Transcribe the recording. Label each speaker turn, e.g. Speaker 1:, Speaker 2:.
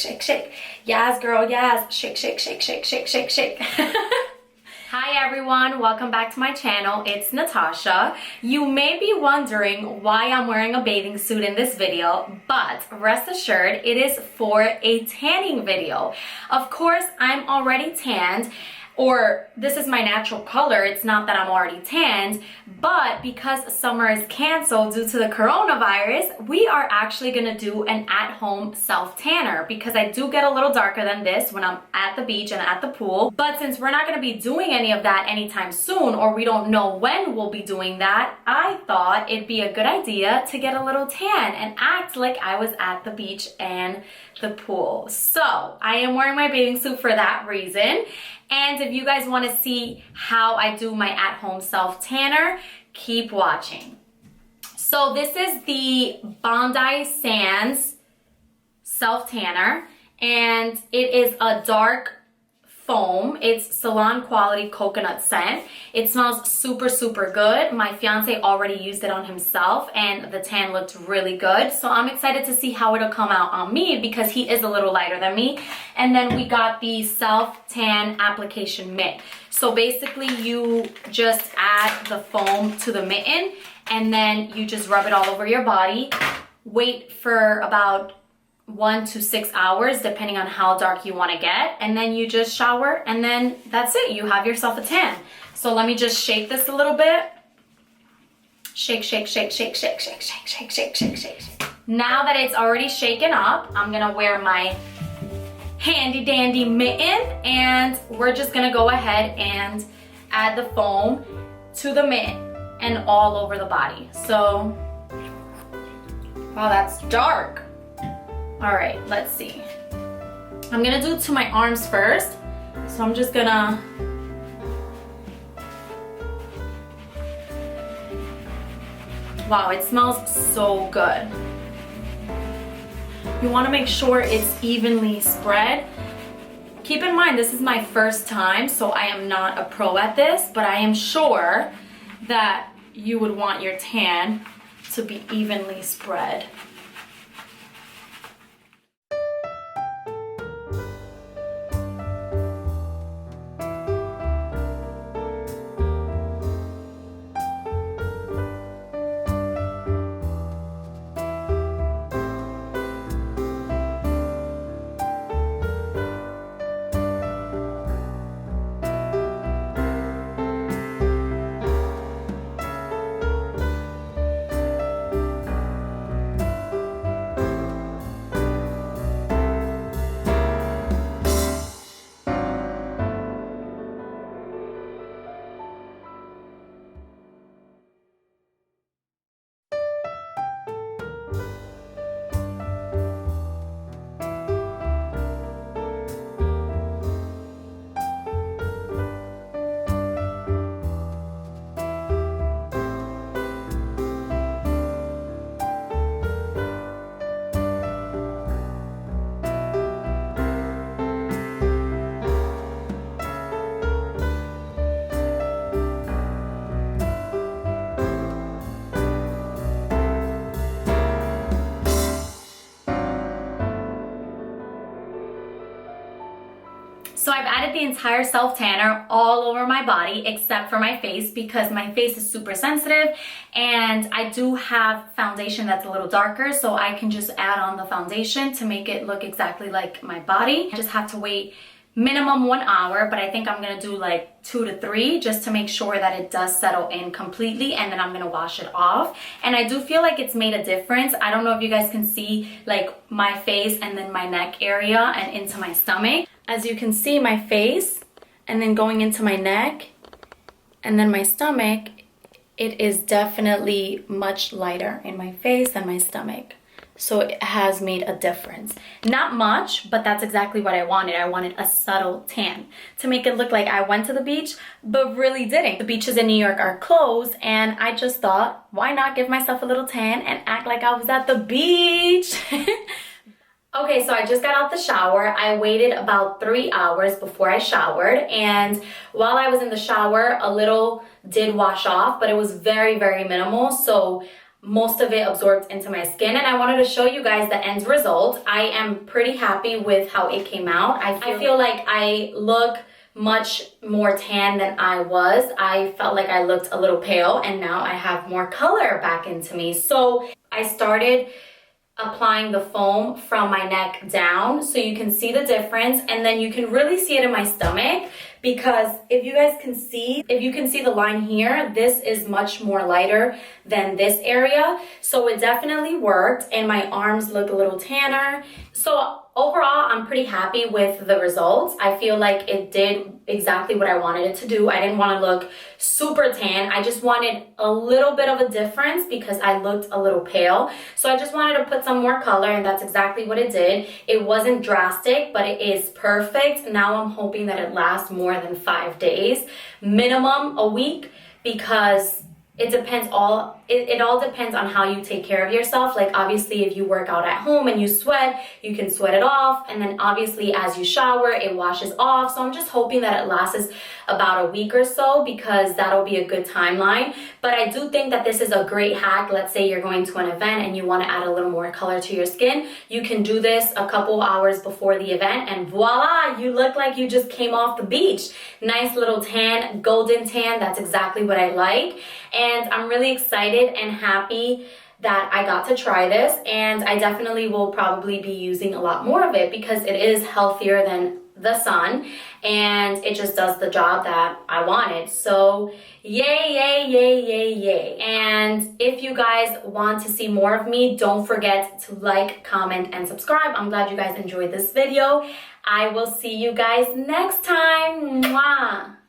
Speaker 1: shake, shake. Yes, girl, yes. Shake, shake, shake, shake, shake, shake, shake. Hi everyone, welcome back to my channel. It's Natasha. You may be wondering why I'm wearing a bathing suit in this video, but rest assured it is for a tanning video. Of course, I'm already tanned, or this is my natural color. It's not that I'm already tanned, but because summer is canceled due to the coronavirus, we are actually gonna do an at-home self-tanner because I do get a little darker than this when I'm at the beach and at the pool. But since we're not gonna be doing any of that anytime soon, or we don't know when we'll be doing that, I thought it'd be a good idea to get a little tan and act like I was at the beach and the pool. So I am wearing my bathing suit for that reason. And if you guys want to see how I do my at-home self-tanner, keep watching. So this is the Bondi Sands self-tanner, and it is a dark foam. It's salon quality coconut scent. It smells super, super good. My fiance already used it on himself and the tan looked really good. So I'm excited to see how it'll come out on me because he is a little lighter than me. And then we got the self-tan application mitt. So basically you just add the foam to the mitten and then you just rub it all over your body. Wait for about 1 to 6 hours depending on how dark you want to get, and then you just shower and then that's it. You have yourself a tan. So let me just shake this a little bit. Shake, shake, shake, shake, shake, shake, shake, shake, shake, shake, shake. Now that it's already shaken up, I'm gonna wear my handy dandy mitten and we're just gonna go ahead and add the foam to the mitten and all over the body. So, wow, that's dark. All right, let's see. I'm gonna do it to my arms first. So I'm just gonna, wow, it smells so good. You wanna make sure it's evenly spread. Keep in mind, this is my first time, so I am not a pro at this, but I am sure that you would want your tan to be evenly spread. So I've added the entire self-tanner all over my body except for my face because my face is super sensitive and I do have foundation that's a little darker, so I can just add on the foundation to make it look exactly like my body. I just have to wait minimum 1 hour, but I think I'm gonna do like 2 to 3 just to make sure that it does settle in completely, and then I'm gonna wash it off. And I do feel like it's made a difference. I don't know if you guys can see like my face and then my neck area and into my stomach. As you can see, my face and then going into my neck and then my stomach, it is definitely much lighter in my face and my stomach. So it has made a difference. Not much, but that's exactly what I wanted. I wanted a subtle tan to make it look like I went to the beach, but really didn't. The beaches in New York are closed, and I just thought, why not give myself a little tan and act like I was at the beach? Okay, so I just got out the shower. I waited about 3 hours before I showered, and while I was in the shower, a little did wash off, but it was very, very minimal. So most of it absorbed into my skin, and I wanted to show you guys the end result. I am pretty happy with how it came out. I feel like I look much more tan than I was. I felt like I looked a little pale, and now I have more color back into me. So I started applying the foam from my neck down so you can see the difference, and then you can really see it in my stomach, because if you guys can see, if you can see the line here, this is much more lighter than this area. So it definitely worked, and my arms look a little tanner. So overall, I'm pretty happy with the results. I feel like it did exactly what I wanted it to do. I didn't want to look super tan. I just wanted a little bit of a difference because I looked a little pale. So I just wanted to put some more color, and that's exactly what it did. It wasn't drastic, but it is perfect. Now I'm hoping that it lasts more than 5 days, minimum a week, because it depends it all depends on how you take care of yourself. Like, obviously, if you work out at home and you sweat, you can sweat it off, and then obviously as you shower, it washes off. So I'm just hoping that it lasts about a week or so, because that'll be a good timeline. But I do think that this is a great hack. Let's say you're going to an event and you want to add a little more color to your skin. You can do this a couple hours before the event, and voila, you look like you just came off the beach. Nice little tan, golden tan. That's exactly what I like. And I'm really excited and happy that I got to try this, and I definitely will probably be using a lot more of it because it is healthier than the sun, and it just does the job that I wanted. So yay, yay, yay, yay, yay. And if you guys want to see more of me, don't forget to like, comment, and subscribe. I'm glad you guys enjoyed this video. I will see you guys next time. Mwah.